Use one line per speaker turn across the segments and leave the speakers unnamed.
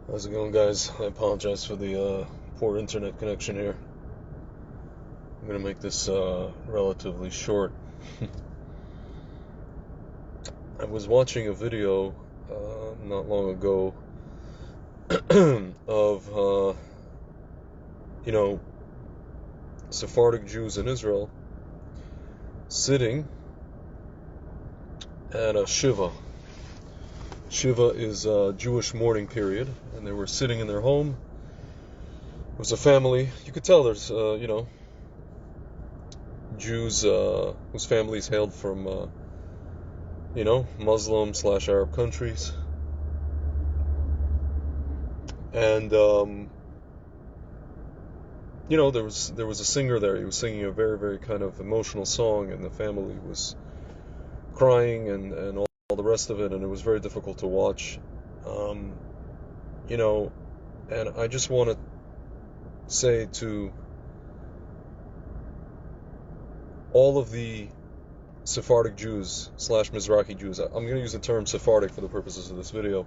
How's it going, guys? I apologize for the poor internet connection here. I'm going to make this relatively short. I was watching a video not long ago of, Sephardic Jews in Israel sitting at a Shiva. Shiva is a Jewish mourning period, and they were sitting in their home. It was a family. You could tell there's, Jews whose families hailed from, Muslim/Arab countries. And, there was a singer there. He was singing a very, very kind of emotional song, and the family was crying and all the rest of it, and it was very difficult to watch. And I just want to say to all of the Sephardic Jews/Mizrahi Jews, I'm going to use the term Sephardic for the purposes of this video,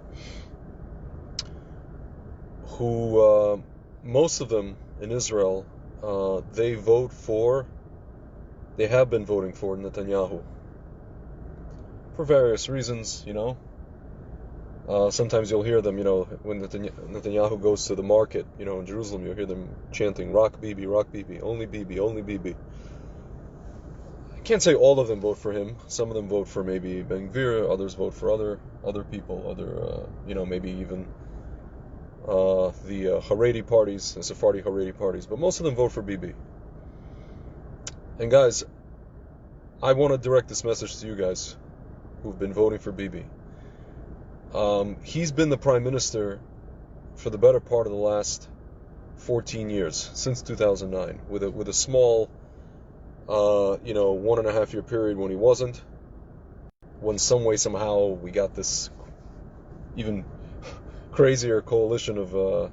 who, most of them in Israel, they have been voting for Netanyahu for various reasons, Sometimes you'll hear them, when Netanyahu goes to the market, in Jerusalem, you'll hear them chanting, Rak Bibi, only Bibi, only Bibi. I can't say all of them vote for him. Some of them vote for maybe Ben Gvir, others vote for other people, maybe even the Haredi parties, the Sephardi Haredi parties, but most of them vote for Bibi. And guys, I want to direct this message to you guys who've been voting for Bibi. He's been the prime minister for the better part of the last 14 years, since 2009, with a small, 1.5 year period when he wasn't, when some way, somehow, we got this even crazier coalition of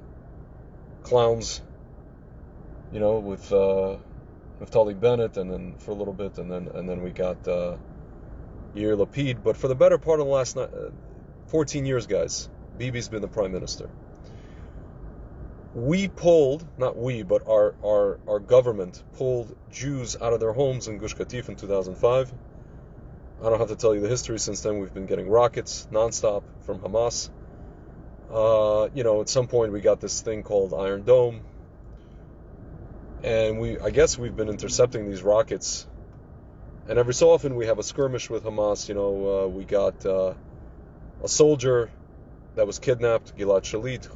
clowns, with Naftali Bennett, and then for a little bit, and then we got Yair Lapid. But for the better part of the last 14 years, guys, Bibi's been the prime minister. We pulled, not we, but our government pulled Jews out of their homes in Gush Katif in 2005. I don't have to tell you the history. Since then, we've been getting rockets nonstop from Hamas. At some point we got this thing called Iron Dome, and I guess we've been intercepting these rockets, and every so often we have a skirmish with Hamas. We got a soldier that was kidnapped, Gilad Shalit,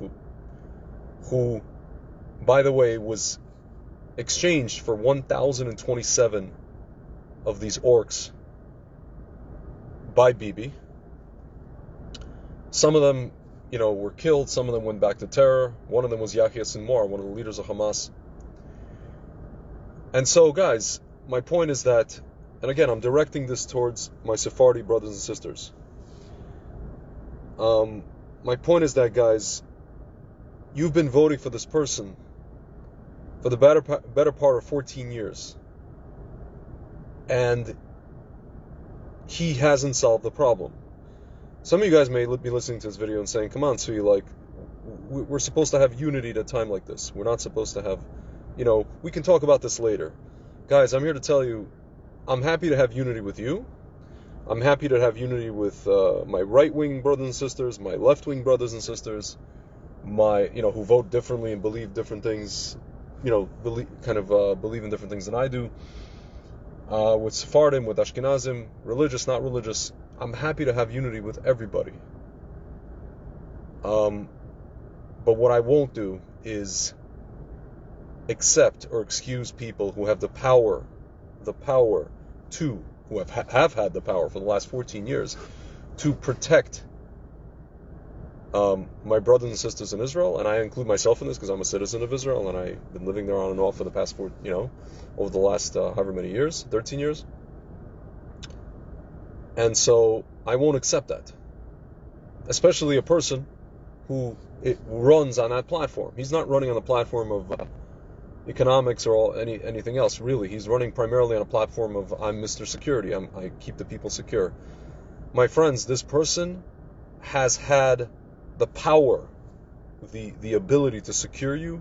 who, by the way, was exchanged for 1,027 of these orcs by Bibi. Some of them, were killed. Some of them went back to terror. One of them was Yahya Sinwar, one of the leaders of Hamas. And so, guys, my point is that, and again, I'm directing this towards my Sephardi brothers and sisters. My point is that, guys, you've been voting for this person for the better part of 14 years. And he hasn't solved the problem. Some of you guys may be listening to this video and saying, come on, Tzvi, we're supposed to have unity at a time like this. We're not supposed to have, we can talk about this later. Guys, I'm here to tell you, I'm happy to have unity with you. I'm happy to have unity with my right-wing brothers and sisters, my left-wing brothers and sisters, who vote differently and believe different things, believe in different things than I do. With Sephardim, with Ashkenazim, religious, not religious, I'm happy to have unity with everybody. But what I won't do is accept or excuse people who have the power to, who have had the power for the last 14 years, to protect my brothers and sisters in Israel, and I include myself in this because I'm a citizen of Israel, and I've been living there on and off for the past over the last however many years, 13 years. And so I won't accept that, especially a person who runs on that platform. He's not running on the platform of economics or anything else, really. He's running primarily on a platform of, I'm Mr. Security. I keep the people secure. My friends, this person has had the power the ability to secure you,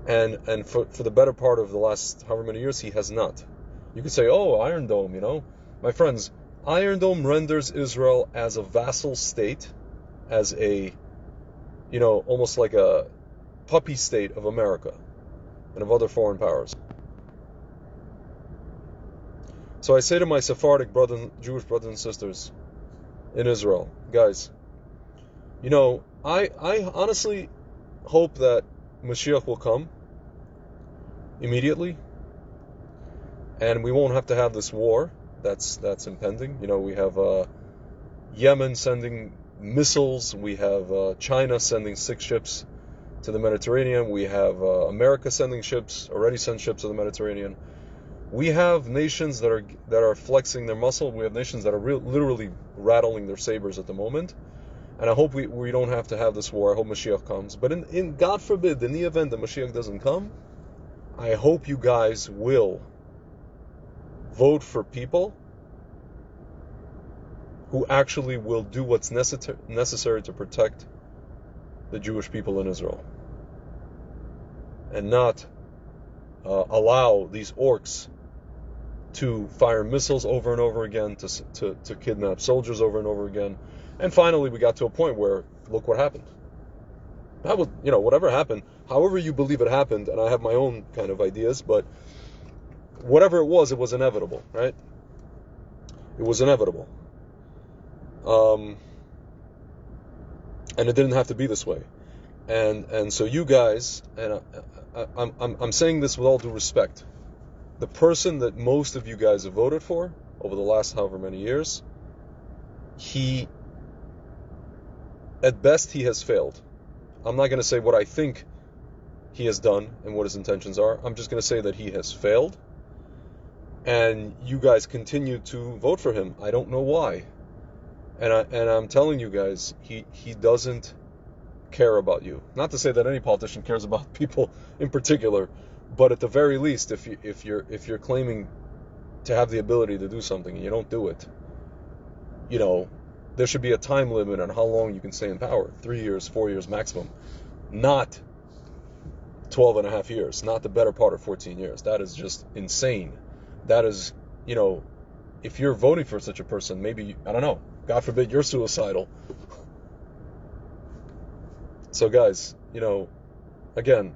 and for the better part of the last however many years, he has not. You could say, oh, Iron Dome, My friends, Iron Dome renders Israel as a vassal state, as a, almost like a puppy state of America and of other foreign powers. So I say to my Sephardic Jewish brothers and sisters in Israel, guys, I honestly hope that Mashiach will come immediately, and we won't have to have this war that's impending. We have Yemen sending missiles, we have China sending 6 ships to the Mediterranean, we have America already sent ships to the Mediterranean. We have nations that are flexing their muscle. We have nations that are literally rattling their sabers at the moment. And I hope we don't have to have this war. I hope Mashiach comes. But in God forbid, in the event that Mashiach doesn't come, I hope you guys will vote for people who actually will do what's necessary to protect the Jewish people in Israel, and not allow these orcs to fire missiles over and over again, to kidnap soldiers over and over again. And finally, we got to a point where, look what happened. That was, whatever happened, however you believe it happened, and I have my own kind of ideas, but whatever it was inevitable, right? It was inevitable. And it didn't have to be this way. And so you guys, and I'm saying this with all due respect, the person that most of you guys have voted for over the last however many years, at best he has failed. I'm not going to say what I think he has done and what his intentions are. I'm just going to say that he has failed, and you guys continue to vote for him. I don't know why. And I'm telling you guys, he doesn't care about you. Not to say that any politician cares about people in particular, but at the very least, if you're claiming to have the ability to do something and you don't do it, there should be a time limit on how long you can stay in power. 3 years, 4 years maximum. Not 12 and a half years. Not the better part of 14 years. That is just insane. That is, if you're voting for such a person, maybe, I don't know, God forbid you're suicidal. So guys, again,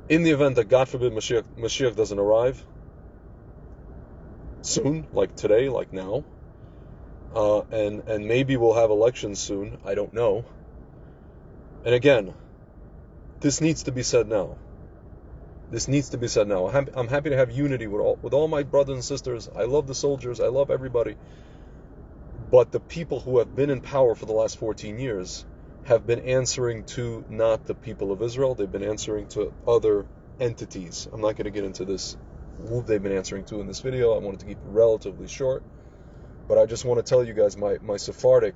in the event that, God forbid, Mashiach doesn't arrive soon, like today, like now, and maybe we'll have elections soon, I don't know. And again, this needs to be said now. This needs to be said now. I'm happy to have unity with all my brothers and sisters. I love the soldiers. I love everybody. But the people who have been in power for the last 14 years have been answering to not the people of Israel. They've been answering to other entities. I'm not going to get into this, who they've been answering to in this video. I wanted to keep it relatively short. But I just want to tell you guys, my Sephardic,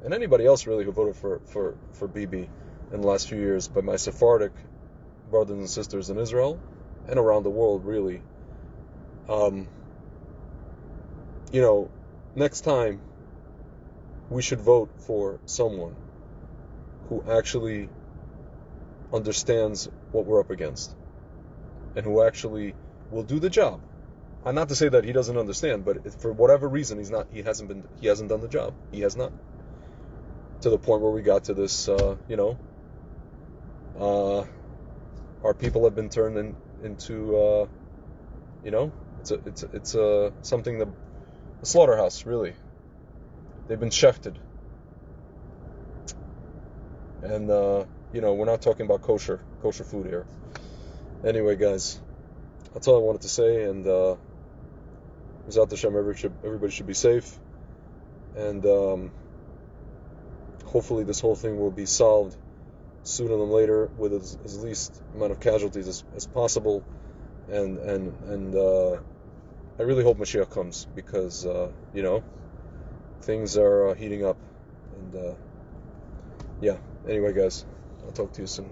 and anybody else really who voted for Bibi in the last few years, but my Sephardic brothers and sisters in Israel and around the world, really, next time we should vote for someone who actually understands what we're up against and who actually will do the job. And not to say that he doesn't understand, but for whatever reason he hasn't done the job. He has not. To the point where we got to this, our people have been turned into, it's something that, a slaughterhouse, really. They've been shefted. And, we're not talking about kosher food here. Anyway, guys, that's all I wanted to say, and, without Hashem, everybody should be safe, and, hopefully this whole thing will be solved sooner than later with as least amount of casualties as possible, and I really hope Mashiach comes, because things are heating up, and anyway, guys, I'll talk to you soon.